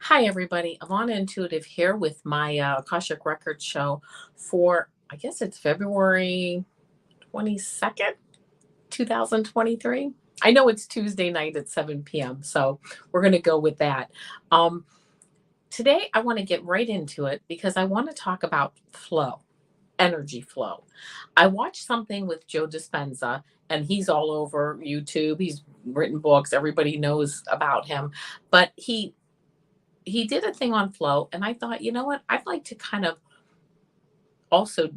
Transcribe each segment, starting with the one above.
Hi, everybody. Avana Intuitive here with my Akashic Records show for, I guess it's February 22nd, 2023. I know it's Tuesday night at 7 p.m., so we're going to go with that. Um, Today, I want to get right into it because I want to talk about flow, energy flow. I watched something with Joe Dispenza, and he's all over YouTube. He's written books, everybody knows about him, but he did a thing on flow, and I thought, you know what, I'd like to kind of also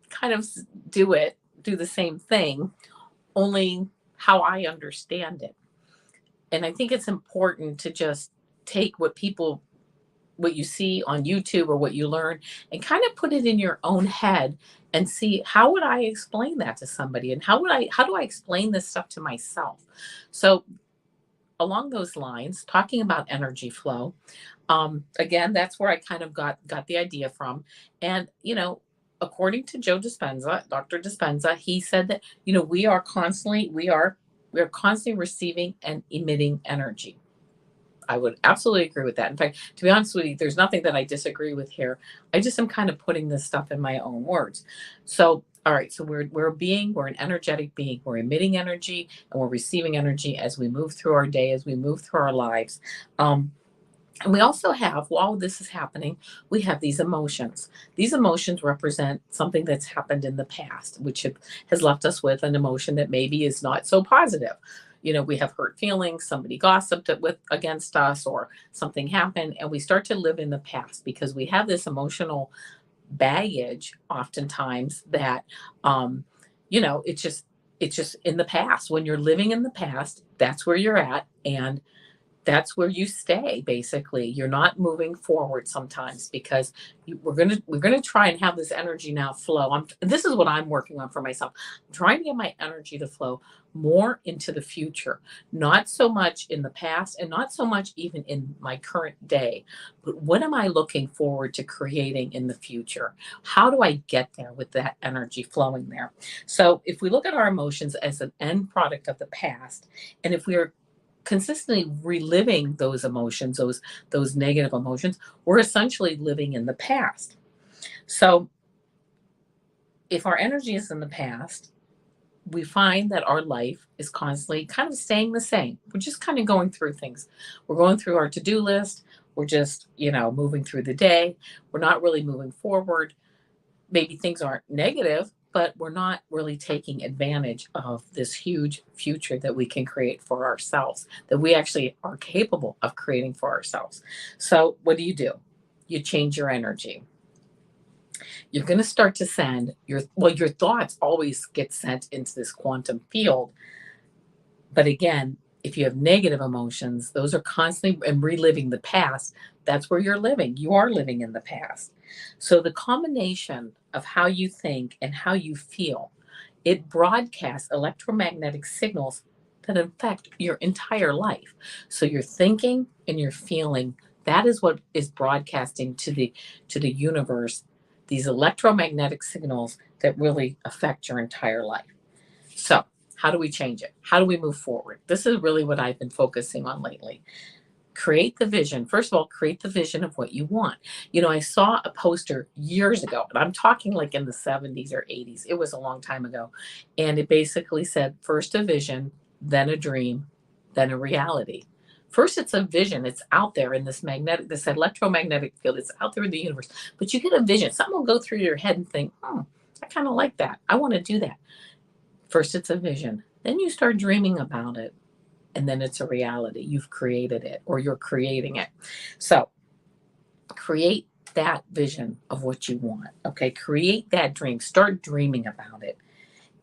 kind of do the same thing, only how I understand it. And I think it's important to just take what you see on YouTube or what you learn and kind of put it in your own head and see, how would I explain that to somebody, and how do I explain this stuff to myself. So along those lines, talking about energy flow, again, that's where I kind of got the idea from. And according to Joe Dispenza, Dr. Dispenza, he said that we are constantly receiving and emitting energy. I would absolutely agree with that. In fact, to be honest with you, there's nothing that I disagree with here. I just am kind of putting this stuff in my own words. So, all right, so we're an energetic being. We're emitting energy and we're receiving energy as we move through our day, as we move through our lives. And we also have, while this is happening, we have these emotions. These emotions represent something that's happened in the past, which has left us with an emotion that maybe is not so positive. We have hurt feelings, somebody gossiped against us, or something happened, and we start to live in the past because we have this emotional baggage oftentimes that, it's just in the past. When you're living in the past, that's where you're at, and that's where you stay. Basically, you're not moving forward sometimes because we're gonna try and have this energy now flow. This is what I'm working on for myself. I'm trying to get my energy to flow more into the future, not so much in the past, and not so much even in my current day, but what am I looking forward to creating in the future? How do I get there with that energy flowing there? So if we look at our emotions as an end product of the past, and if we're consistently reliving those emotions, those negative emotions, we're essentially living in the past. So if our energy is in the past, we find that our life is constantly kind of staying the same. We're just kind of going through things. We're going through our to-do list. We're just, moving through the day. We're not really moving forward. Maybe things aren't negative, but we're not really taking advantage of this huge future that we can create for ourselves, that we actually are capable of creating for ourselves. So, what do? You change your energy. You're going to start to send your thoughts always get sent into this quantum field. But again, if you have negative emotions, those are constantly and reliving the past. That's where you're living. You are living in the past. So the combination of how you think and how you feel, it broadcasts electromagnetic signals that affect your entire life. So your thinking and your feeling, that is what is broadcasting to the universe, these electromagnetic signals that really affect your entire life. So, how do we change it? How do we move forward? This is really what I've been focusing on lately. Create the vision. First of all, create the vision of what you want. I saw a poster years ago, and I'm talking like in the 70s or 80s. It was a long time ago. And it basically said, first a vision, then a dream, then a reality. First, it's a vision. It's out there in this electromagnetic field. It's out there in the universe. But you get a vision. Something will go through your head and think, I kind of like that. I want to do that. First, it's a vision. Then you start dreaming about it. And then it's a reality. You've created it, or you're creating it. So create that vision of what you want. Okay. Create that dream. Start dreaming about it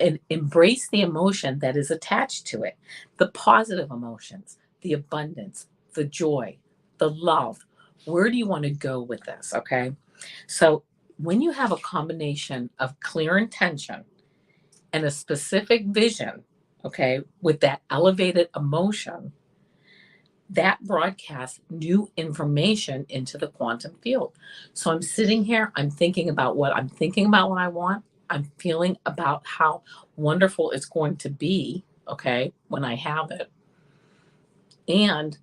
and embrace the emotion that is attached to it, the positive emotions, the abundance, the joy, the love. Where do you want to go with this? Okay. So when you have a combination of clear intention and a specific vision, okay, with that elevated emotion, that broadcasts new information into the quantum field. So I'm sitting here, I'm thinking about what I want. I'm feeling about how wonderful it's going to be, okay, when I have it. And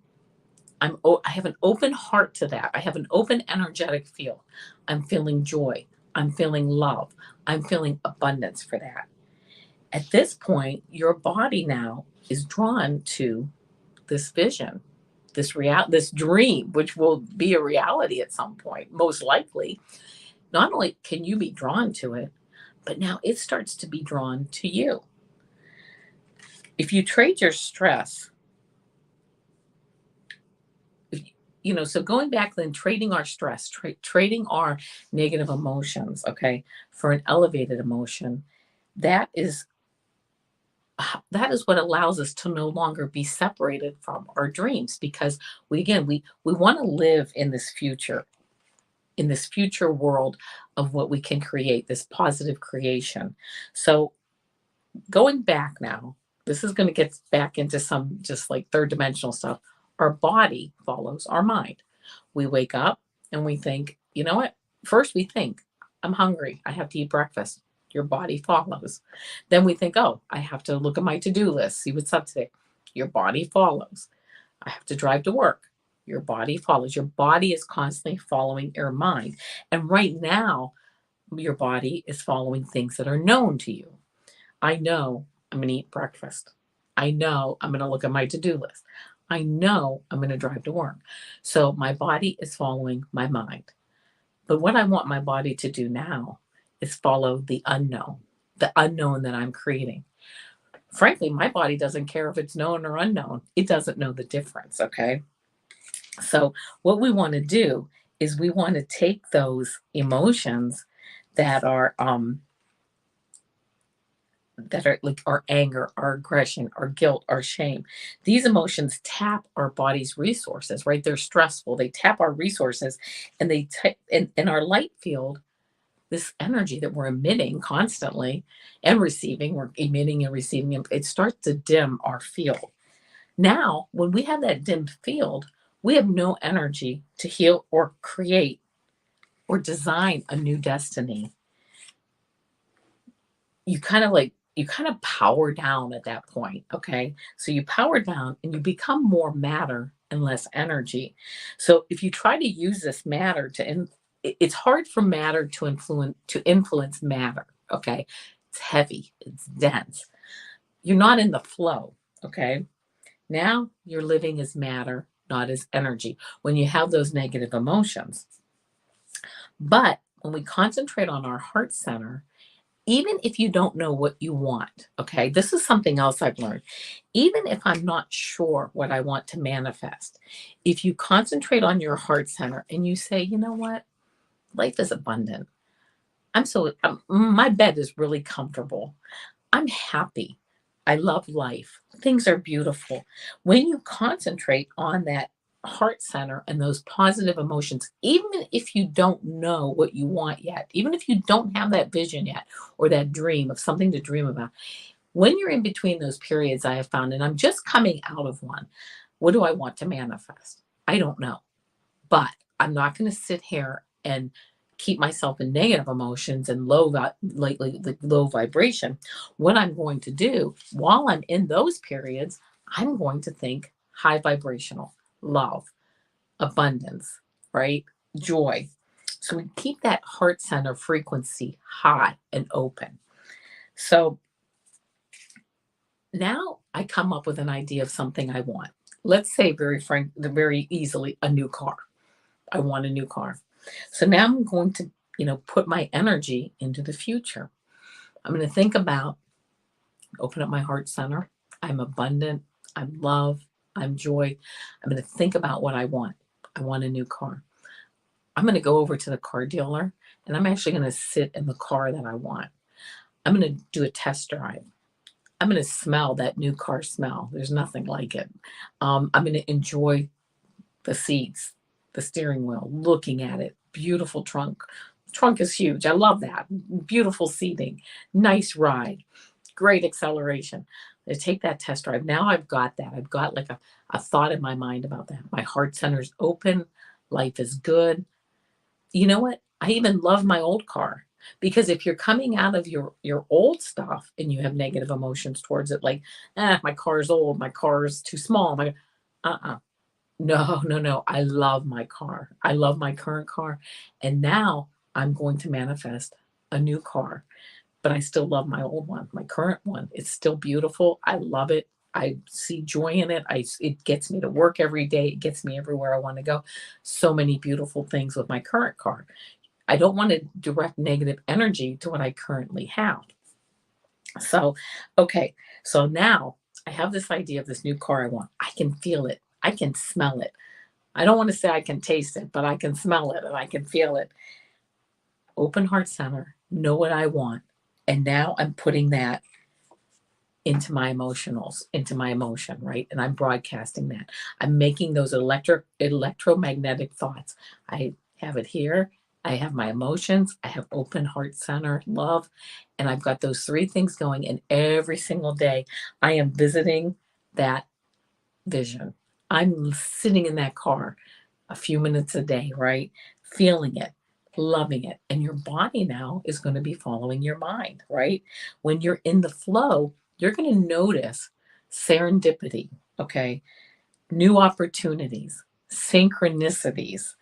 I have an open heart to that. I have an open energetic field. I'm feeling joy. I'm feeling love. I'm feeling abundance for that. At this point, your body now is drawn to this vision, this dream, which will be a reality at some point, most likely. Not only can you be drawn to it, but now it starts to be drawn to you. If you trade your stress, if, so going back then, trading our stress, trading our negative emotions, okay, for an elevated emotion, that is that is what allows us to no longer be separated from our dreams, because we want to live in this future world of what we can create, this positive creation. So going back now, this is going to get back into some just like third dimensional stuff. Our body follows our mind. We wake up and we think, you know what? First, we think, I'm hungry. I have to eat breakfast. Your body follows. Then we think, oh, I have to look at my to do list, see what's up today. Your body follows. I have to drive to work. Your body follows. Your body is constantly following your mind. And right now, your body is following things that are known to you. I know I'm going to eat breakfast. I know I'm going to look at my to do list. I know I'm going to drive to work. So my body is following my mind. But what I want my body to do now is follow the unknown that I'm creating. Frankly, my body doesn't care if it's known or unknown. It doesn't know the difference. Okay. So what we want to do is we want to take those emotions that are like our anger, our aggression, our guilt, our shame. These emotions tap our body's resources, right? They're stressful. They tap our resources, and in our light field, this energy that we're emitting constantly and receiving, we're emitting and receiving, it starts to dim our field. Now, when we have that dimmed field, we have no energy to heal or create or design a new destiny. You kind of power down at that point, okay? So you power down and you become more matter and less energy. So if you try to use this matter it's hard for matter to influence matter, okay? It's heavy, it's dense. You're not in the flow, okay? Now you're living as matter, not as energy, when you have those negative emotions. But when we concentrate on our heart center, even if you don't know what you want, okay, this is something else I've learned. Even if I'm not sure what I want to manifest, if you concentrate on your heart center and you say, you know what, life is abundant. My bed is really comfortable. I'm happy. I love life. Things are beautiful. When you concentrate on that heart center and those positive emotions, even if you don't know what you want yet, even if you don't have that vision yet or that dream of something to dream about, when you're in between those periods, I have found, and I'm just coming out of one, what do I want to manifest? I don't know. But I'm not going to sit here and keep myself in negative emotions and low vibration. What I'm going to do while I'm in those periods, I'm going to think high vibrational, love, abundance, right? Joy. So we keep that heart center frequency high and open. So now I come up with an idea of something I want. Let's say very easily, a new car. I want a new car. So now I'm going to, put my energy into the future. I'm going to think about, open up my heart center. I'm abundant. I'm love. I'm joy. I'm going to think about what I want. I want a new car. I'm going to go over to the car dealer and I'm actually going to sit in the car that I want. I'm going to do a test drive. I'm going to smell that new car smell. There's nothing like it. I'm going to enjoy the seats, the steering wheel, looking at it, beautiful trunk. Trunk is huge. I love that. Beautiful seating, nice ride, great acceleration. I take that test drive. Now I've got that. I've got like a thought in my mind about that. My heart center's open. Life is good. You know what? I even love my old car, because if you're coming out of your old stuff and you have negative emotions towards it, like, my car's old, my car's too small, uh-uh. No, no, no. I love my car. I love my current car. And now I'm going to manifest a new car, but I still love my old one, my current one. It's still beautiful. I love it. I see joy in it. It gets me to work every day. It gets me everywhere I want to go. So many beautiful things with my current car. I don't want to direct negative energy to what I currently have. So, okay. So now I have this idea of this new car I want. I can feel it. I can smell it. I don't want to say I can taste it, but I can smell it and I can feel it. Open heart center, know what I want. And now I'm putting that into my emotionals, into my emotion, right? And I'm broadcasting that. I'm making those electromagnetic thoughts. I have it here. I have my emotions. I have open heart center, love, and I've got those three things going. And every single day, I am visiting that vision. I'm sitting in that car a few minutes a day, right? Feeling it, loving it. And your body now is going to be following your mind, right? When you're in the flow, you're going to notice serendipity, okay? New opportunities, synchronicities.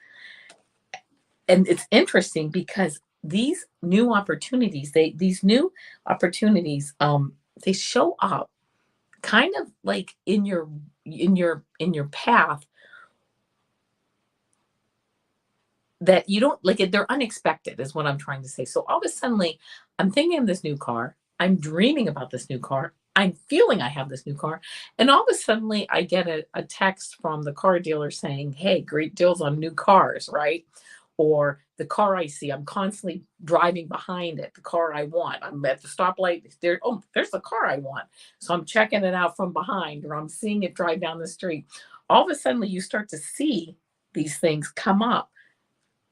And it's interesting because these new opportunities, they show up kind of like in your path that you don't like it. They're unexpected is what I'm trying to say. So all of a sudden I'm thinking of this new car, I'm dreaming about this new car, I'm feeling I have this new car, and all of a sudden I get a text from the car dealer saying, hey, great deals on new cars, right? Or the car I see, I'm constantly driving behind it, the car I want. I'm at the stoplight there, oh, there's the car I want, so I'm checking it out from behind, or I'm seeing it drive down the street. All of a sudden you start to see these things come up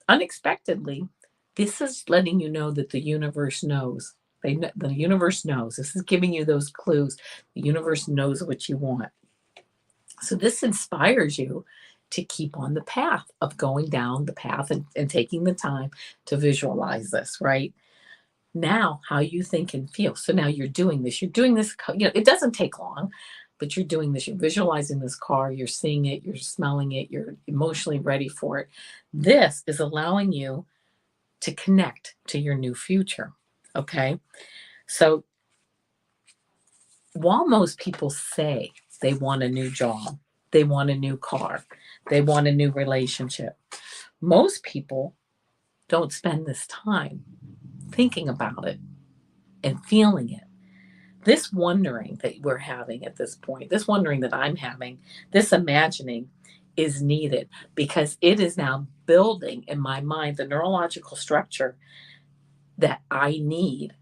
unexpectedly. This is letting you know that the universe knows. The universe knows. This is giving you those clues. The universe knows what you want. So this inspires you to keep on the path of going down the path and taking the time to visualize this, right? Now, how you think and feel. So now you're doing this. You're doing this, it doesn't take long, but you're doing this. You're visualizing this car, you're seeing it, you're smelling it, you're emotionally ready for it. This is allowing you to connect to your new future. Okay. So while most people say they want a new job, they want a new car, they want a new relationship, most people don't spend this time thinking about it and feeling it. This wondering that we're having at this point, this wondering that I'm having, this imagining is needed because it is now building in my mind the neurological structure that I need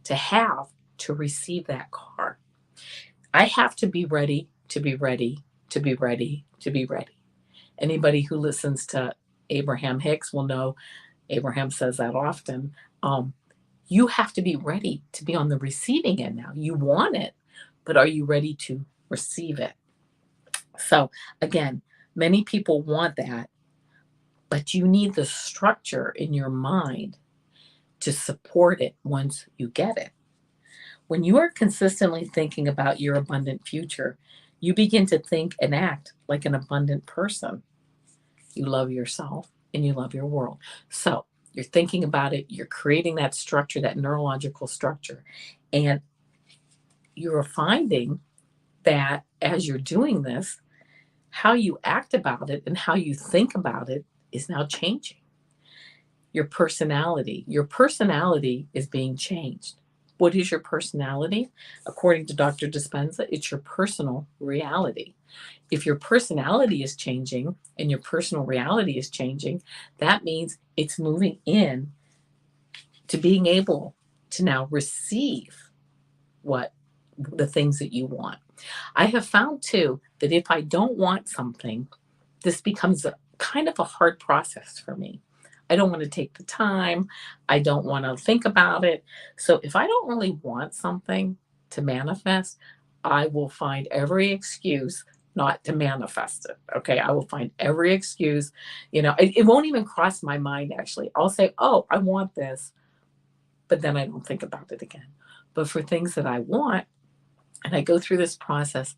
to have to receive that car. I have to be ready to be ready to be ready to be ready. Anybody who listens to Abraham Hicks will know Abraham says that often. Um, you have to be ready to be on the receiving end now. You want it, but are you ready to receive it? So, again, many people want that, but you need the structure in your mind to support it once you get it. When you are consistently thinking about your abundant future, you begin to think and act like an abundant person. You love yourself and you love your world. So you're thinking about it, you're creating that structure, that neurological structure. And you're finding that as you're doing this, how you act about it and how you think about it is now changing. Your personality is being changed. What is your personality? According to Dr. Dispenza, it's your personal reality. If your personality is changing and your personal reality is changing, that means it's moving in to being able to now receive what the things that you want. I have found too that if I don't want something, this becomes a kind of a hard process for me. I don't want to take the time. I don't want to think about it. So if I don't really want something to manifest, I will find every excuse not to manifest it. Okay. I will find every excuse. It won't even cross my mind actually. I'll say, oh, I want this, but then I don't think about it again. But for things that I want, and I go through this process,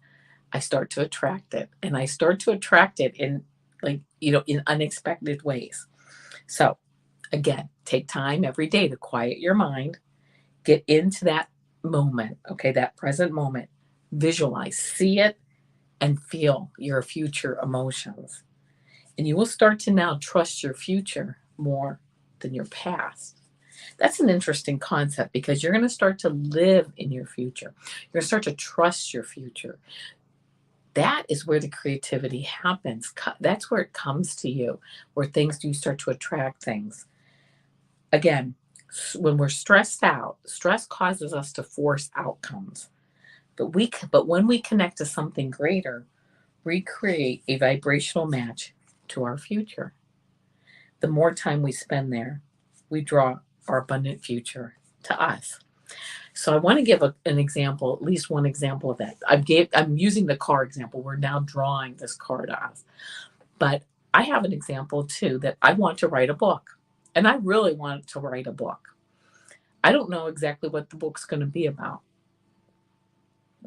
I start to attract it. And I start to attract it in, like, in unexpected ways. So again, take time every day to quiet your mind, get into that moment, okay, that present moment, visualize, see it, and feel your future emotions. And you will start to now trust your future more than your past. That's an interesting concept because you're going to start to live in your future. You're going to start to trust your future. That is where the creativity happens. That's where it comes to you, where things do start to attract things. Again, when we're stressed out, stress causes us to force outcomes. But when we connect to something greater, we create a vibrational match to our future. The more time we spend there, we draw our abundant future to us. So I want to give an example, at least one example of that. I'm using the car example. We're now drawing this car to us. But I have an example too that I want to write a book. And I really want to write a book. I don't know exactly what the book's going to be about,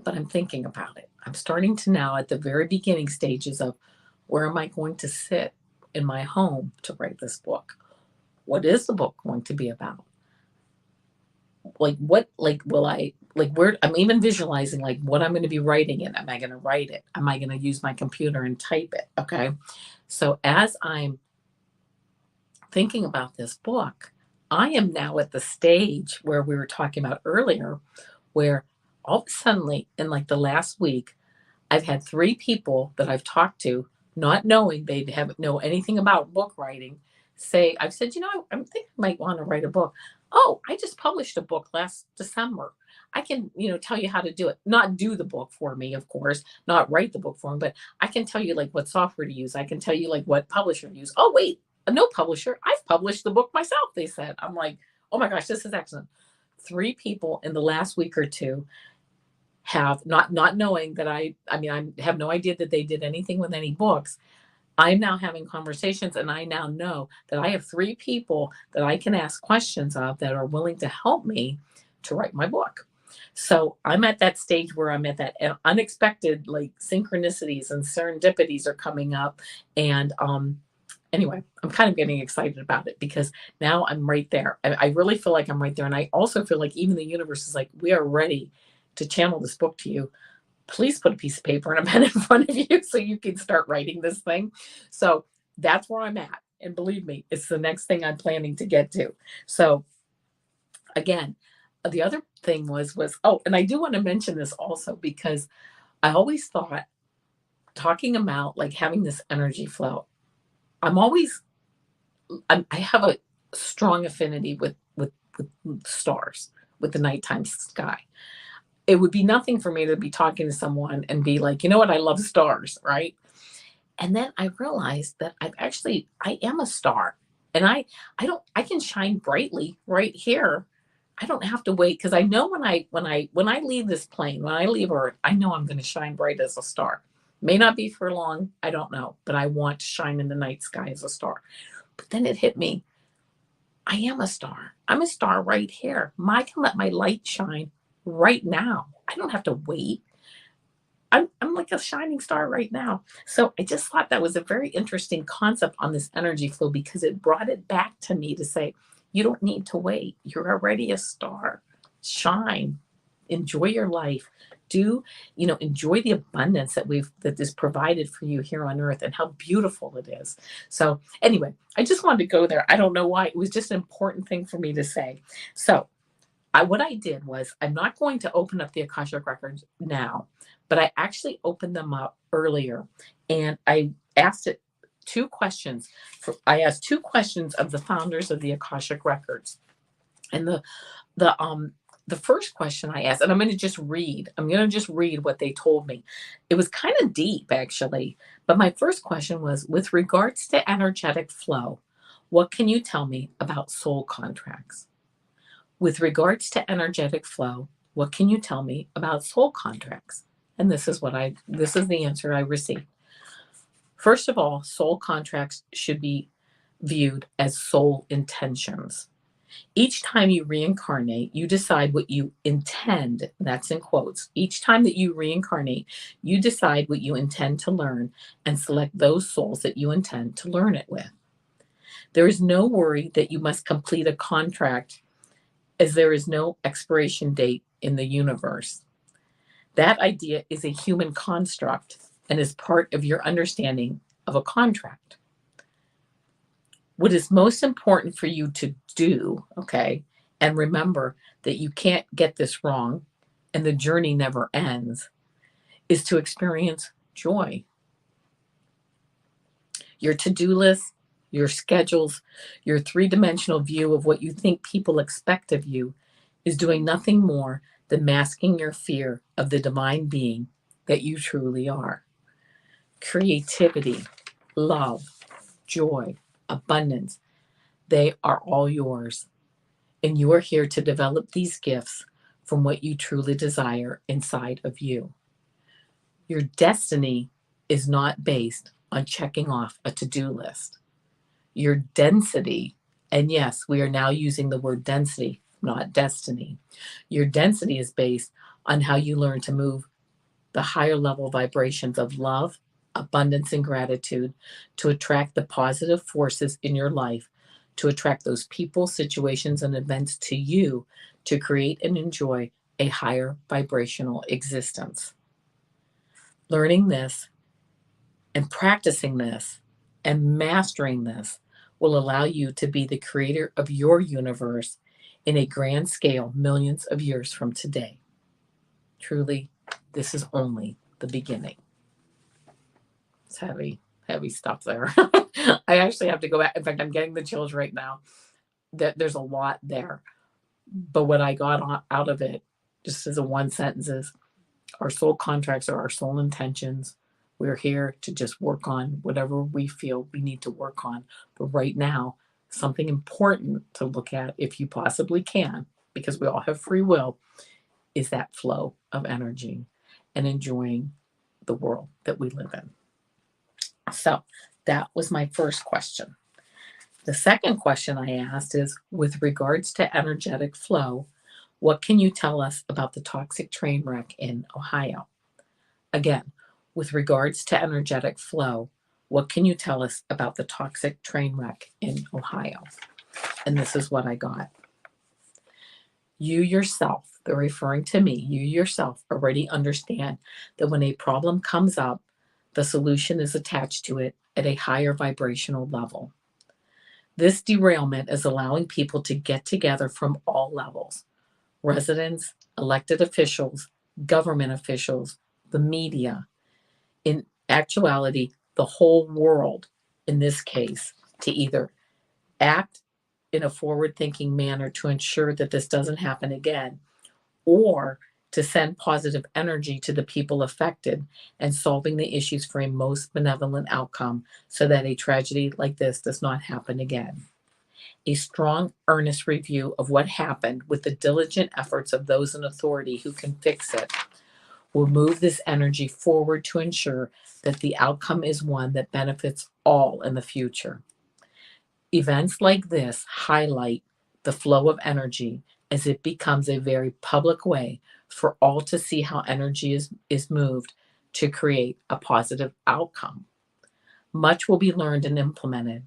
but I'm thinking about it. I'm starting to now at the very beginning stages of where am I going to sit in my home to write this book? What is the book going to be about? Will I, where, I'm even visualizing like what I'm going to be writing in. Am I going to write it? Am I going to use my computer and type it? Okay. So as I'm thinking about this book, I am now at the stage where we were talking about earlier, where all of a sudden, in like the last week, I've had 3 people that I've talked to, not knowing they haven't know anything about book writing, say, I've said, I think I might want to write a book. Oh, I just published a book last December. I can, tell you how to do it. Not do the book for me, of course, not write the book for me, but I can tell you like what software to use. I can tell you like what publisher to use. Oh, wait, no publisher. I've published the book myself, they said. I'm like, oh my gosh, this is excellent. 3 people in the last week or two have not knowing that I have no idea that they did anything with any books. I'm now having conversations and I now know that I have 3 people that I can ask questions of that are willing to help me to write my book. So I'm at that stage where I'm at that unexpected like synchronicities and serendipities are coming up. And anyway, I'm kind of getting excited about it because now I'm right there. I really feel like I'm right there. And I also feel like even the universe is like, we are ready to channel this book to you. Please put a piece of paper and a pen in front of you so you can start writing this thing. So that's where I'm at. And believe me, it's the next thing I'm planning to get to. So again, the other thing was, oh, and I do want to mention this also because I always thought talking about like having this energy flow, I have a strong affinity with stars, with the nighttime sky. It would be nothing for me to be talking to someone and be like, you know what, I love stars, right? And then I realized that I am a star. And I can shine brightly right here. I don't have to wait because I know when I leave this plane, when I leave Earth, I know I'm going to shine bright as a star. May not be for long, I don't know, but I want to shine in the night sky as a star. But then it hit me. I am a star. I'm a star right here. I can let my light shine right now. I don't have to wait. I'm like a shining star right now. So I just thought that was a very interesting concept on this energy flow because it brought it back to me to say, you don't need to wait. You're already a star. Shine. Enjoy your life. Enjoy the abundance that is provided for you here on earth and how beautiful it is. So anyway, I just wanted to go there. I don't know why. It was just an important thing for me to say. So what I did was I'm not going to open up the Akashic Records now, but I actually opened them up earlier and I asked 2 questions. I asked 2 questions of the founders of the Akashic Records. And the first question I asked, and I'm going to just read what they told me. It was kind of deep actually, but my first question was, with regards to energetic flow, what can you tell me about soul contracts? With regards to energetic flow, what can you tell me about soul contracts? And this is the answer I received. First of all, soul contracts should be viewed as soul intentions. Each time you reincarnate, you decide what you intend, that's in quotes. Each time that you reincarnate, you decide what you intend to learn and select those souls that you intend to learn it with. There is no worry that you must complete a contract, as there is no expiration date in the universe. That idea is a human construct and is part of your understanding of a contract. What is most important for you to do, okay, and remember that you can't get this wrong and the journey never ends, is to experience joy. Your to-do list, your schedules, your three-dimensional view of what you think people expect of you is doing nothing more than masking your fear of the divine being that you truly are. Creativity, love, joy, abundance, they are all yours. And you are here to develop these gifts from what you truly desire inside of you. Your destiny is not based on checking off a to-do list. Your density, and yes, we are now using the word density, not destiny. Your density is based on how you learn to move the higher level vibrations of love, abundance, and gratitude to attract the positive forces in your life, to attract those people, situations, and events to you to create and enjoy a higher vibrational existence. Learning this and practicing this and mastering this will allow you to be the creator of your universe in a grand scale millions of years from today. Truly, this is only the beginning. It's heavy, heavy stuff there. I actually have to go back. In fact, I'm getting the chills right now. There's a lot there. But what I got out of it, just as a one sentence, is our soul contracts are our soul intentions. We're here to just work on whatever we feel we need to work on. But right now, something important to look at, if you possibly can, because we all have free will, is that flow of energy and enjoying the world that we live in. So that was my first question. The second question I asked is, with regards to energetic flow, what can you tell us about the toxic train wreck in Ohio? Again, with regards to energetic flow, what can you tell us about the toxic train wreck in Ohio? And this is what I got. You yourself, they're referring to me, you yourself already understand that when a problem comes up, the solution is attached to it at a higher vibrational level. This derailment is allowing people to get together from all levels: residents, elected officials, government officials, the media, in actuality, the whole world in this case, to either act in a forward thinking manner to ensure that this doesn't happen again, or to send positive energy to the people affected and solving the issues for a most benevolent outcome so that a tragedy like this does not happen again. A strong, earnest review of what happened with the diligent efforts of those in authority who can fix it will move this energy forward to ensure that the outcome is one that benefits all in the future. Events like this highlight the flow of energy as it becomes a very public way for all to see how energy is moved to create a positive outcome. Much will be learned and implemented.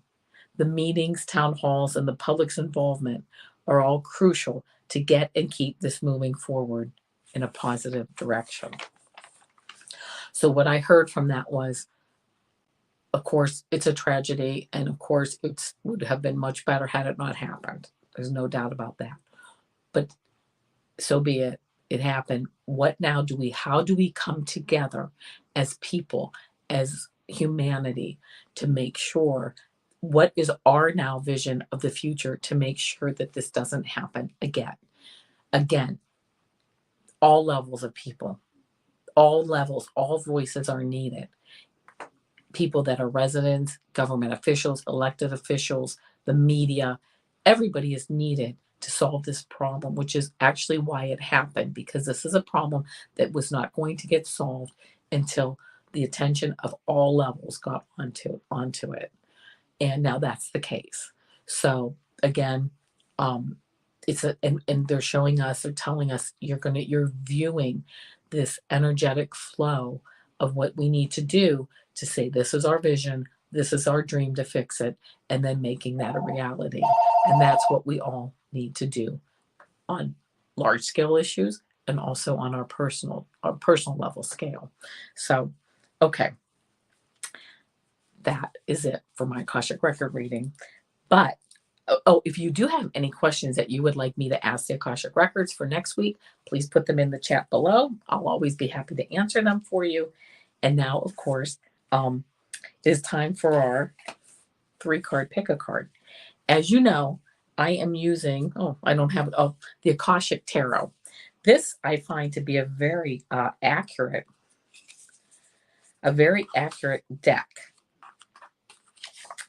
The meetings, town halls, and the public's involvement are all crucial to get and keep this moving forward in a positive direction. So what I heard from that was, of course, it's a tragedy, and of course, it would have been much better had it not happened. There's no doubt about that. But so be it. It happened. How do we come together as people, as humanity, to make sure, what is our now vision of the future to make sure that this doesn't happen again? Again, all levels of people, all levels, all voices are needed. People that are residents, government officials, elected officials, the media, everybody is needed to solve this problem, which is actually why it happened, because this is a problem that was not going to get solved until the attention of all levels got onto it. And now that's the case. So again, it's a and they're showing us, they're telling us you're viewing this energetic flow of what we need to do to say this is our vision, this is our dream to fix it, and then making that a reality. And that's what we all need to do on large scale issues and also on our personal level scale. So, okay, that is it for my Akashic record reading. But if you do have any questions that you would like me to ask the Akashic Records for next week, please put them in the chat below. I'll always be happy to answer them for you. And now, of course, it is time for our 3-card pick a card. As you know, I am using, I don't have it, the Akashic Tarot. This I find to be a very accurate deck.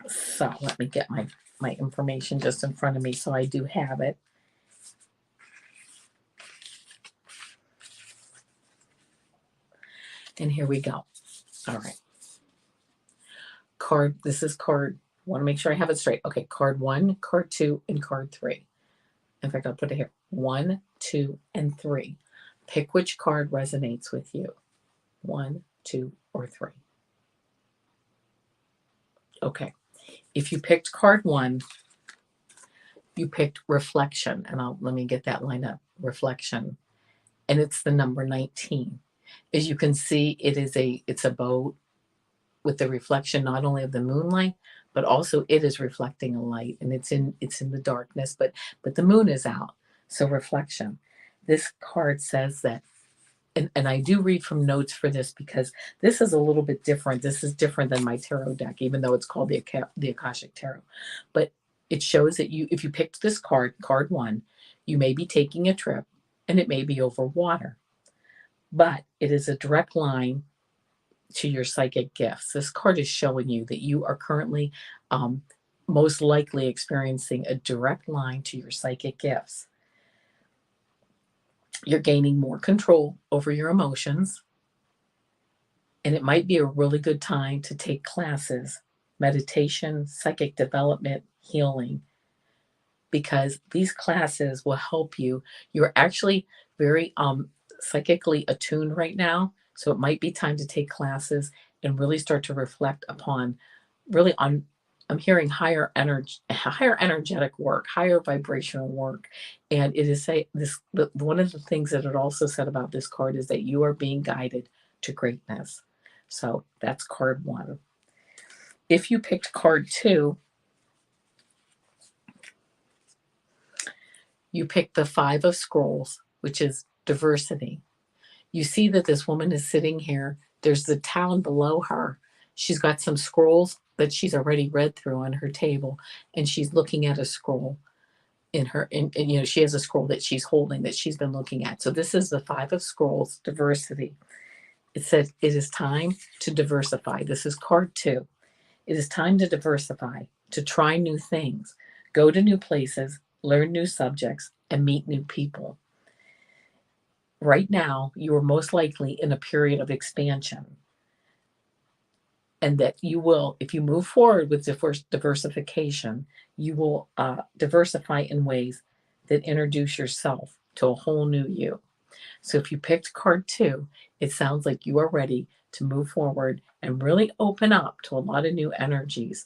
So let me get my information just in front of me so I do have it. And here we go. All right. This is card, I want to make sure I have it straight. Okay, card 1, card 2, and card 3. In fact, I'll put it here. 1, 2, and 3. Pick which card resonates with you. 1, 2, or 3. Okay. If you picked card 1, you picked reflection. And let me get that line up. Reflection. And it's the number 19. As you can see, it's a boat with the reflection not only of the moonlight, but also it is reflecting a light, and it's in the darkness, but the moon is out. So reflection. This card says that, and I do read from notes for this because this is a little bit different. This is different than my tarot deck, even though it's called the Akashic Tarot. But it shows that if you picked this card 1, you may be taking a trip, and it may be over water. But it is a direct line to your psychic gifts. This card is showing you that you are currently most likely experiencing a direct line to your psychic gifts. You're gaining more control over your emotions, and it might be a really good time to take classes, meditation, psychic development, healing, because these classes will help you. You're actually very psychically attuned right now. So it might be time to take classes and really start to reflect upon I'm hearing higher energetic work, higher vibrational work. And it is one of the things that it also said about this card is that you are being guided to greatness. So that's card 1. If you picked card 2, you picked the 5 of Scrolls, which is diversity. You see that this woman is sitting here. There's the town below her. She's got some scrolls that she's already read through on her table, and she's looking at a scroll and she has a scroll that she's holding that she's been looking at. So this is the 5 of Scrolls, diversity. It says it is time to diversify. This is card 2. It is time to diversify, to try new things, go to new places, learn new subjects, and meet new people. Right now, you are most likely in a period of expansion. And that you will, if you move forward with diversification, you will diversify in ways that introduce yourself to a whole new you. So if you picked card 2, it sounds like you are ready to move forward and really open up to a lot of new energies,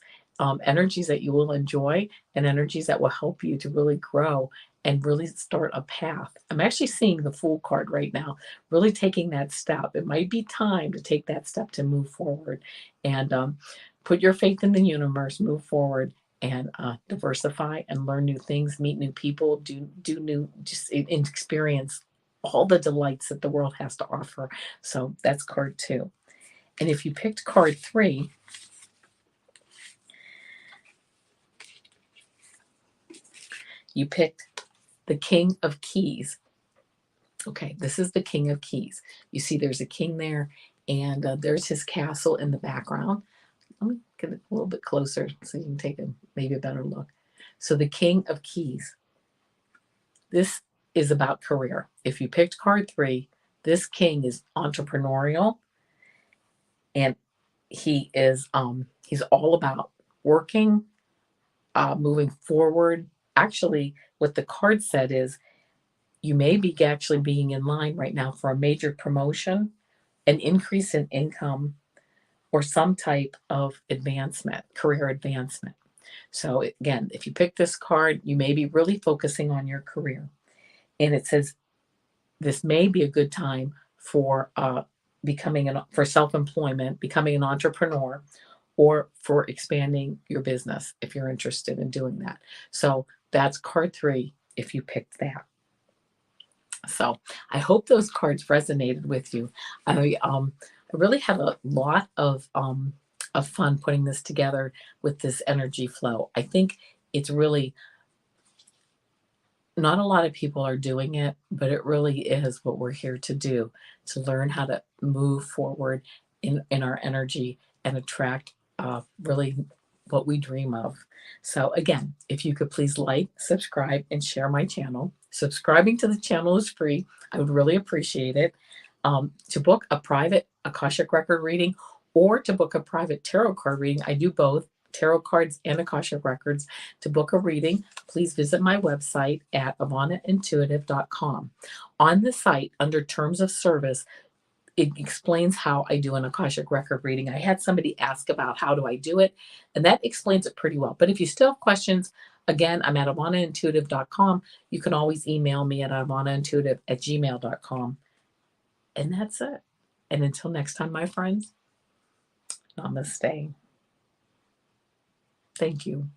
energies that you will enjoy and energies that will help you to really grow and really start a path. I'm actually seeing the Fool card right now, really taking that step. It might be time to take that step to move forward and put your faith in the universe, move forward and diversify and learn new things, meet new people, do new, just experience all the delights that the world has to offer. So that's card 2. And if you picked card 3, you picked the King of Keys. Okay, this is the King of Keys. You see there's a king there, and there's his castle in the background. Let me get it a little bit closer so you can take maybe a better look. So the King of Keys. This is about career. If you picked card 3, this king is entrepreneurial, and he is he's all about working, moving forward, actually, what the card said is you may be actually being in line right now for a major promotion, an increase in income, or some type of advancement, career advancement. So, again, if you pick this card, you may be really focusing on your career. And it says this may be a good time for for self-employment, becoming an entrepreneur, or for expanding your business if you're interested in doing that. So that's card 3 if you picked that. So I hope those cards resonated with you. I really had a lot of fun putting this together with this energy flow. I think it's really not a lot of people are doing it, but it really is what we're here to do, to learn how to move forward in our energy and attract really what we dream of. So again, if you could please like, subscribe, and share my channel. Subscribing to the channel is free. I would really appreciate it. To book a private Akashic record reading or to book a private tarot card reading, I do both tarot cards and Akashic records. To book a reading, please visit my website at avanaintuitive.com. On the site, under terms of service, it explains how I do an Akashic record reading. I had somebody ask about how do I do it, and that explains it pretty well. But if you still have questions, again, I'm at avanaintuitive.com. You can always email me at avanaintuitive@gmail.com. And that's it. And until next time, my friends, namaste. Thank you.